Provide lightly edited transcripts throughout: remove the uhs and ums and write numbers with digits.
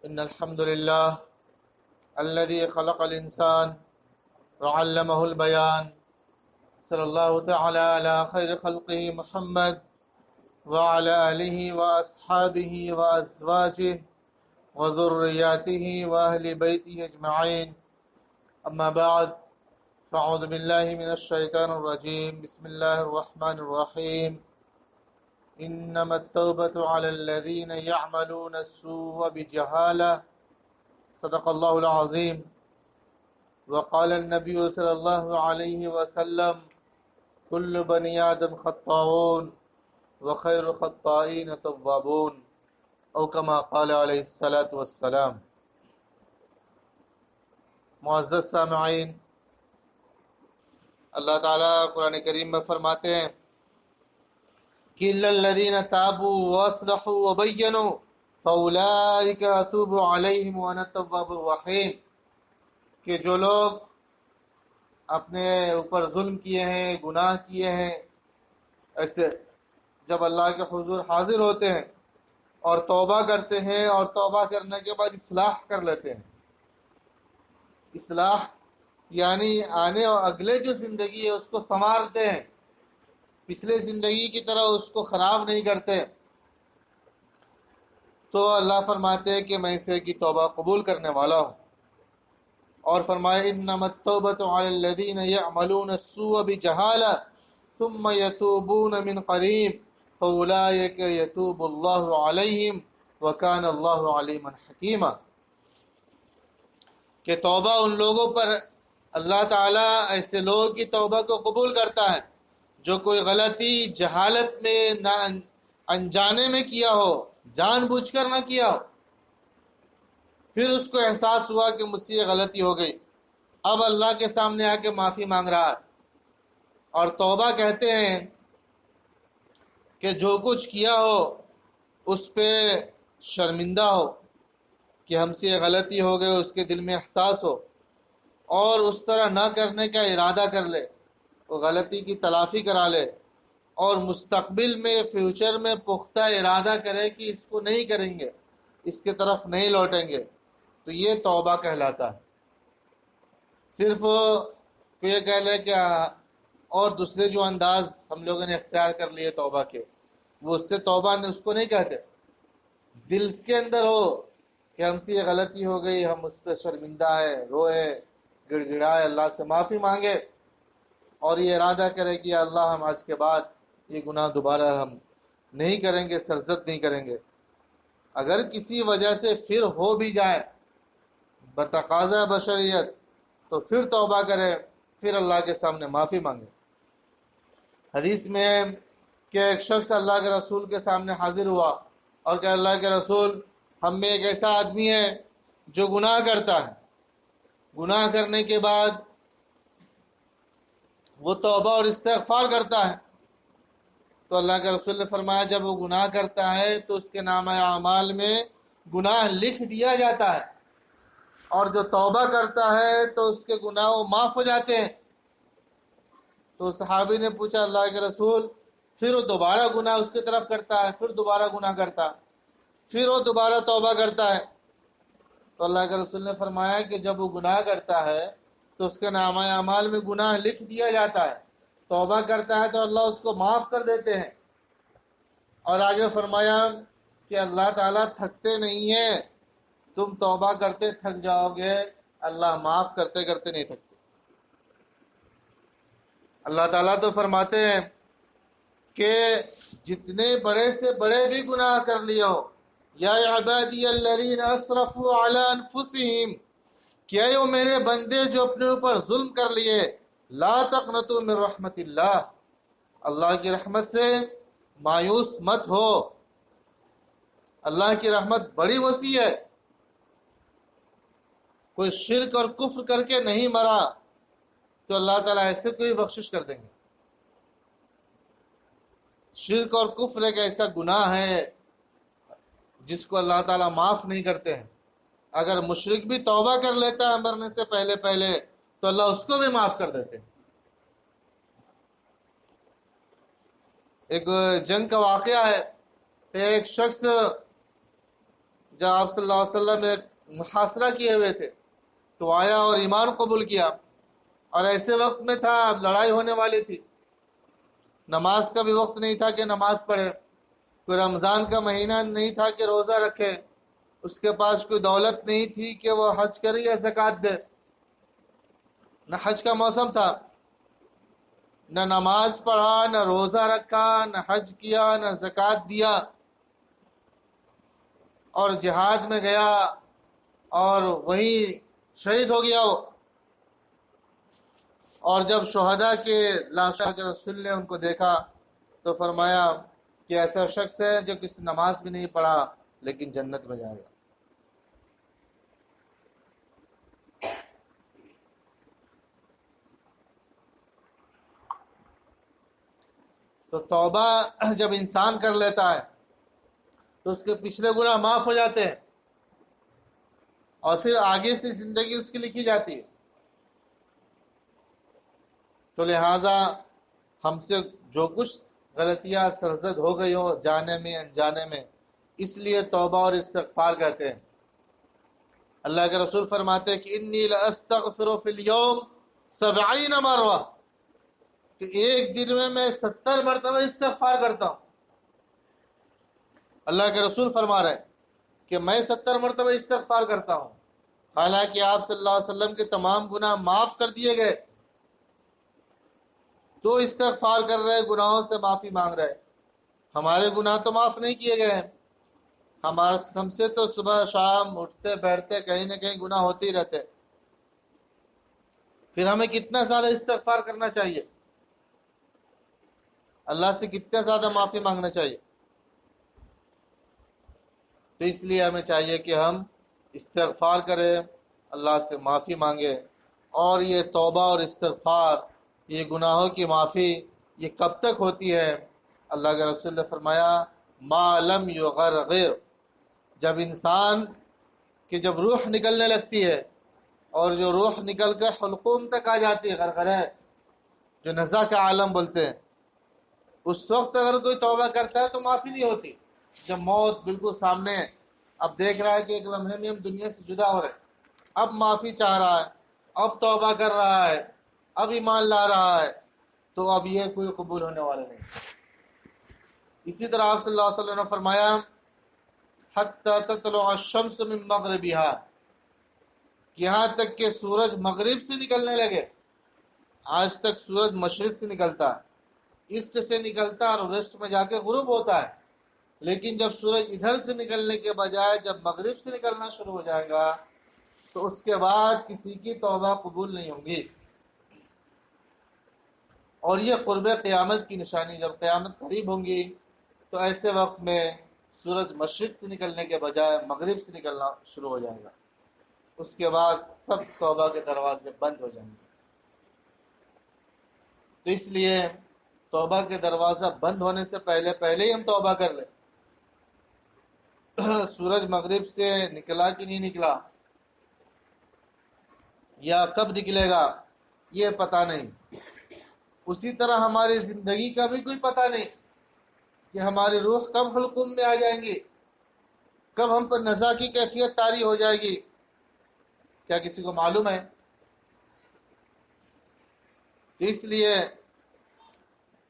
إن الحمد لله الذي خلق الإنسان وعلمه البيان. صلى الله تعالى على خير خلقه محمد وعلى آله وأصحابه وأزواجه وذرياته وأهل بيته أجمعين. أما بعد، فأعوذ بالله من الشيطان الرجيم. بسم الله الرحمن الرحيم. إنما التوبة على الذين يعملون السوء بجهالة. صدق الله العظيم. وقال النبي صلى الله عليه وسلم: كل بني آدم خطاؤون وخير الخطائين توابون، او كما قال علیہ الصلاۃ والسلام. معزز سامعین، اللہ تعالیٰ قرآن کریم میں فرماتے ہیں کہ الا الذین تابوا واصلحوا وبینوا فاولئک اتوب علیہم وانا التواب الرحیم، کہ جو لوگ اپنے اوپر ظلم کیے ہیں، گناہ کیے ہیں، ایسے جب اللہ کے حضور حاضر ہوتے ہیں اور توبہ کرتے ہیں اور توبہ کرنے کے بعد اصلاح کر لیتے ہیں. اصلاح یعنی آنے اور اگلے جو زندگی ہے اس کو سنوارتے ہیں، پچھلے زندگی کی طرح اس کو خراب نہیں کرتے. تو اللہ فرماتے ہیں کہ میں اسے کی توبہ قبول کرنے والا ہوں. اور فرمایا انما التوبۃ علی الذین یعملون السوء بجہالہ ثم یتوبون من قریب فاولئک یتوب اللہ علیہم وکان اللہ علیما حکیما، کہ توبہ ان لوگوں پر اللہ تعالیٰ ایسے لوگوں کی توبہ کو قبول کرتا ہے جو کوئی غلطی جہالت میں نہ انجانے میں کیا ہو، جان بوجھ کر نہ کیا ہو، پھر اس کو احساس ہوا کہ مجھ سے یہ غلطی ہو گئی، اب اللہ کے سامنے آ کے معافی مانگ رہا ہے. اور توبہ کہتے ہیں کہ جو کچھ کیا ہو اس پہ شرمندہ ہو کہ ہم سے یہ غلطی ہو گئی، اس کے دل میں احساس ہو اور اس طرح نہ کرنے کا ارادہ کر لے، وہ غلطی کی تلافی کرا لے اور مستقبل میں فیوچر میں پختہ ارادہ کرے کہ اس کو نہیں کریں گے، اس کے طرف نہیں لوٹیں گے، تو یہ توبہ کہلاتا ہے. صرف یہ کہہ لے کہ اور دوسرے جو انداز ہم لوگوں نے اختیار کر لیے توبہ کے، وہ اس سے توبہ نے اس کو نہیں کہتے. دل کے اندر ہو کہ ہم سے یہ غلطی ہو گئی، ہم اس پہ شرمندہ ہے، روئے، گڑ گڑائے، اللہ سے معافی مانگے اور یہ ارادہ کرے کہ اللہ ہم آج کے بعد یہ گناہ دوبارہ ہم نہیں کریں گے، سرزد نہیں کریں گے. اگر کسی وجہ سے پھر ہو بھی جائے بتقاضا بشریت تو پھر توبہ کرے، پھر اللہ کے سامنے معافی مانگے. حدیث میں ہے کہ ایک شخص اللہ کے رسول کے سامنے حاضر ہوا اور کہ اللہ کے رسول، ہم میں ایک ایسا آدمی ہے جو گناہ کرتا ہے، گناہ کرنے کے بعد وہ توبہ اور استغفار کرتا ہے. تو اللہ کے رسول نے فرمایا جب وہ گناہ کرتا ہے تو اس کے نامہ اعمال میں گناہ لکھ دیا جاتا ہے، اور جو توبہ کرتا ہے تو اس کے گناہ معاف ہو جاتے ہیں. تو صحابی نے پوچھا اللہ کے رسول، پھر وہ دوبارہ گناہ اس کی طرف کرتا ہے، پھر دوبارہ گناہ کرتا ہے، پھر وہ دوبارہ توبہ کرتا ہے؟ تو اللہ کے رسول نے فرمایا کہ جب وہ گناہ کرتا ہے تو اس کے نامہ اعمال میں گناہ لکھ دیا جاتا ہے، توبہ کرتا ہے تو اللہ اس کو معاف کر دیتے ہیں. اور آگے فرمایا کہ اللہ تعالیٰ تھکتے نہیں ہیں، تم توبہ کرتے تھک جاؤ گے، اللہ معاف کرتے کرتے نہیں تھکتے. اللہ تعالیٰ تو فرماتے ہیں کہ جتنے بڑے سے بڑے بھی گناہ کر لیے ہو، یا عبادی الذین اسرفوا علی انفسہم، کہ اے وہ میرے بندے جو اپنے اوپر ظلم کر لیے، لا تقنطوا من رحمت اللہ، اللہ کی رحمت سے مایوس مت ہو، اللہ کی رحمت بڑی وسیع ہے. کوئی شرک اور کفر کر کے نہیں مرا تو اللہ تعالیٰ ایسے کوئی بخشش کر دیں گے. شرک اور کفر ایک ایسا گناہ ہے جس کو اللہ تعالیٰ معاف نہیں کرتے ہیں. اگر مشرک بھی توبہ کر لیتا ہے مرنے سے پہلے تو اللہ اس کو بھی معاف کر دیتے ہیں. ایک جنگ کا واقعہ ہے، ایک شخص جب آپ صلی اللہ علیہ وسلم ایک محاصرہ کیے ہوئے تھے تو آیا اور ایمان قبول کیا، اور ایسے وقت میں تھا اب لڑائی ہونے والی تھی، نماز کا بھی وقت نہیں تھا کہ نماز پڑھے، کوئی رمضان کا مہینہ نہیں تھا کہ روزہ رکھے، اس کے پاس کوئی دولت نہیں تھی کہ وہ حج کرے یا زکوٰۃ دے، نہ حج کا موسم تھا، نہ نماز پڑھا، نہ روزہ رکھا، نہ حج کیا، نہ زکوٰۃ دیا، اور جہاد میں گیا اور وہیں شہید ہو گیا وہ۔ اور جب شہداء کے لاشوں کے رسول نے ان کو دیکھا تو فرمایا کہ ایسا شخص ہے جو کسی نماز بھی نہیں پڑھا لیکن جنت میں جائے گا۔ تو توبہ جب انسان کر لیتا ہے تو اس کے پچھلے گناہ معاف ہو جاتے ہیں اور پھر آگے سے زندگی اس کی لکھی جاتی ہے۔ تو لہٰذا ہم سے جو کچھ غلطیاں سرزد ہو گئی ہو جانے میں انجانے میں، اس لیے توبہ اور استغفار کہتے ہیں۔ اللہ کے رسول فرماتے ہیں کہ انی لاستغفر فی اليوم 70 مرہ، کہ ایک دن میں 70 مرتبہ استغفار کرتا ہوں۔ اللہ کے رسول فرما رہے ہیں کہ میں 70 مرتبہ استغفار کرتا ہوں، حالانکہ آپ صلی اللہ علیہ وسلم کے تمام گناہ معاف کر دیے گئے، تو استغفار کر رہے، گناہوں سے معافی مانگ رہے۔ ہمارے گناہ تو معاف نہیں کیے گئے ہیں، ہمارے ہم سے تو صبح شام اٹھتے بیٹھتے کہیں نہ کہیں گناہ ہوتے ہی رہتے، پھر ہمیں کتنا زیادہ استغفار کرنا چاہیے، اللہ سے کتنا زیادہ معافی مانگنا چاہیے۔ تو اس لیے ہمیں چاہیے کہ ہم استغفار کریں، اللہ سے معافی مانگے۔ اور یہ توبہ اور استغفار، یہ گناہوں کی معافی، یہ کب تک ہوتی ہے؟ اللہ کے رسول نے فرمایا ما لم یغرغر، جب انسان کی جب روح نکلنے لگتی ہے، اور جو روح نکل کر حلقوم تک آ جاتی ہے، غرغرہ جو نزا کا عالم بولتے ہیں، اس وقت اگر کوئی توبہ کرتا ہے تو معافی نہیں ہوتی۔ جب موت بالکل سامنے ہے، اب دیکھ رہا ہے کہ ایک لمحے میں ہم دنیا سے جدا ہو رہے ہیں، اب معافی چاہ رہا ہے، اب توبہ کر رہا ہے، اب ایمان لا رہا ہے، تو اب یہ کوئی قبول ہونے والا نہیں۔ اسی طرح آپ صلی اللہ علیہ وسلم نے فرمایا حتی تطلع الشمس من مغربها، یہاں تک کہ سورج مغرب سے نکلنے لگے۔ آج تک سورج مشرق سے نکلتا ہے، ایسٹ سے نکلتا اور ویسٹ میں جا کے غروب ہوتا ہے، لیکن جب سورج ادھر سے نکلنے کے بجائے جب مغرب سے نکلنا شروع ہو جائے گا تو اس کے بعد کسی کی توبہ قبول نہیں ہوں گی۔ اور یہ قرب قیامت کی نشانی، جب قیامت قریب ہوں گی تو ایسے وقت میں سورج مشرق سے نکلنے کے بجائے مغرب سے نکلنا شروع ہو جائے گا، اس کے بعد سب توبہ کے دروازے بند ہو جائیں گے۔ تو اس لیے توبہ کے دروازہ بند ہونے سے پہلے ہی ہم توبہ کر لیں۔ سورج مغرب سے نکلا کہ نہیں نکلا، یا کب نکلے گا یہ پتہ نہیں۔ اسی طرح ہماری زندگی کا بھی کوئی پتہ نہیں کہ ہماری روح کب حلقوم میں آ جائیں گی، کب ہم پر نزا کی کیفیت طاری ہو جائے گی، کیا کسی کو معلوم ہے؟ اس لیے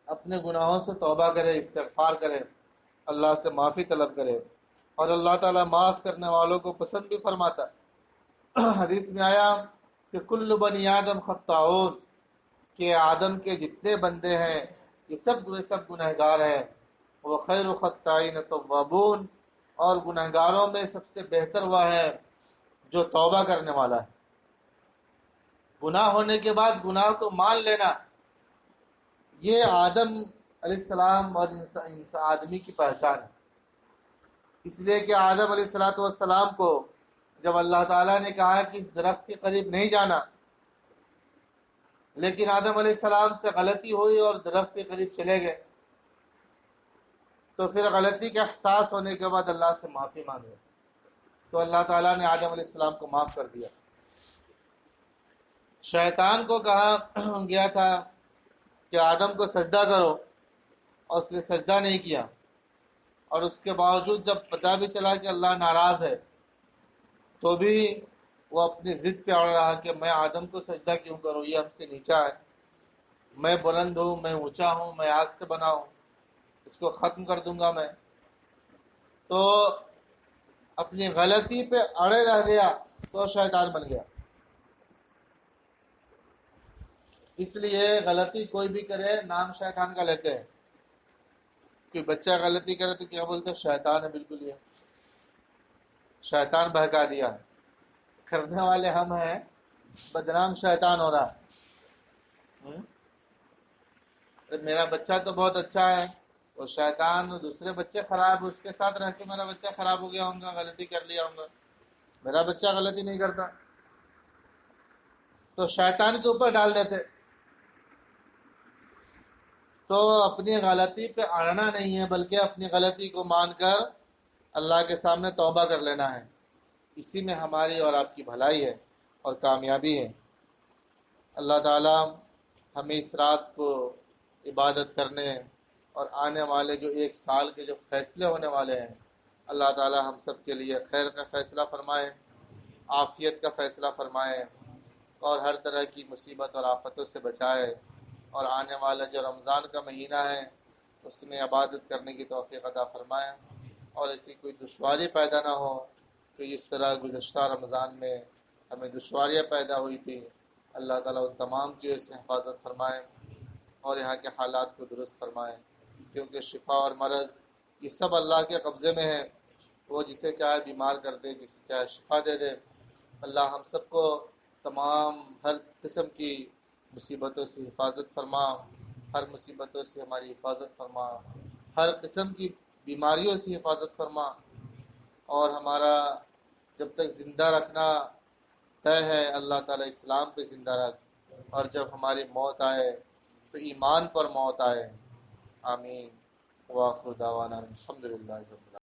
اپنے گناہوں سے توبہ کرے، استغفار کرے، اللہ سے معافی طلب کرے، اور اللہ تعالیٰ معاف کرنے والوں کو پسند بھی فرماتا ہے۔ حدیث میں آیا کہ کل بنی آدم خطاؤن، کہ آدم کے جتنے بندے ہیں یہ سب گنہگار ہیں، وہ خیر الخطائین التوابون، اور گنہگاروں میں سب سے بہتر وہ ہے جو توبہ کرنے والا ہے۔ گناہ ہونے کے بعد گناہ کو مان لینا، یہ آدم علیہ السلام اور آدمی کی پہچان ہے۔ اس لیے کہ آدم علیہ السلام کو جب اللہ تعالیٰ نے کہا کہ اس درخت کے قریب نہیں جانا، لیکن آدم علیہ السلام سے غلطی ہوئی اور درخت کے قریب چلے گئے، تو پھر غلطی کا احساس ہونے کے بعد اللہ سے معافی مانگے، تو اللہ تعالیٰ نے آدم علیہ السلام کو معاف کر دیا۔ شیطان کو کہا گیا تھا کہ آدم کو سجدہ کرو، اور اس نے سجدہ نہیں کیا، اور اس کے باوجود جب پتہ بھی چلا کہ اللہ ناراض ہے تو بھی وہ اپنی ضد پہ اڑ رہا کہ میں آدم کو سجدہ کیوں کروں، یہ ہم سے نیچا ہے، میں بلند ہوں، میں اونچا ہوں، میں آگ سے بنا ہوں، اس کو ختم کر دوں گا میں. تو اپنی غلطی پہ اڑے رہ گیا تو شیطان بن گیا. اس لیے غلطی کوئی بھی کرے نام شیطان کا لیتے ہیں. کوئی بچہ غلطی کرے تو کیا بولتے ہیں؟ شیطان ہے بالکل، یہ شیطان بہکا دیا. کرنے والے ہم ہیں، بدنام شیطان ہو رہا. میرا بچہ تو بہت اچھا ہے، وہ شیطان دوسرے بچے خراب، اس کے ساتھ رہ کے میرا بچہ خراب ہو گیا ہوں گا، غلطی کر لیا ہوں گا. میرا بچہ غلطی نہیں کرتا تو شیطان کے اوپر ڈال دیتے. تو اپنی غلطی پہ اڑنا نہیں ہے، بلکہ اپنی غلطی کو مان کر اللہ کے سامنے توبہ کر لینا ہے. اسی میں ہماری اور آپ کی بھلائی ہے اور کامیابی ہے. اللہ تعالی ہمیں اس رات کو عبادت کرنے اور آنے والے جو ایک سال کے جو فیصلے ہونے والے ہیں، اللہ تعالی ہم سب کے لیے خیر کا فیصلہ فرمائے، عافیت کا فیصلہ فرمائے، اور ہر طرح کی مصیبت اور آفتوں سے بچائے. اور آنے والا جو رمضان کا مہینہ ہے اس میں عبادت کرنے کی توفیق عطا فرمائے، اور ایسی کوئی دشواری پیدا نہ ہو کہ اس طرح گزشتہ رمضان میں ہمیں دشواریاں پیدا ہوئی تھی. اللہ تعالیٰ ان تمام چیزوں سے حفاظت فرمائے اور یہاں کے حالات کو درست فرمائے، کیونکہ شفا اور مرض یہ سب اللہ کے قبضے میں ہے. وہ جسے چاہے بیمار کر دے، جسے چاہے شفا دے دے. اللہ ہم سب کو تمام ہر قسم کی مصیبتوں سے حفاظت فرما، ہر مصیبتوں سے ہماری حفاظت فرما، ہر قسم کی بیماریوں سے حفاظت فرما. اور ہمارا جب تک زندہ رکھنا طے ہے اللہ تعالیٰ اسلام پہ زندہ رکھ، اور جب ہماری موت آئے تو ایمان پر موت آئے. آمین. وآخر دعوانا الحمدللہ رب العالمین.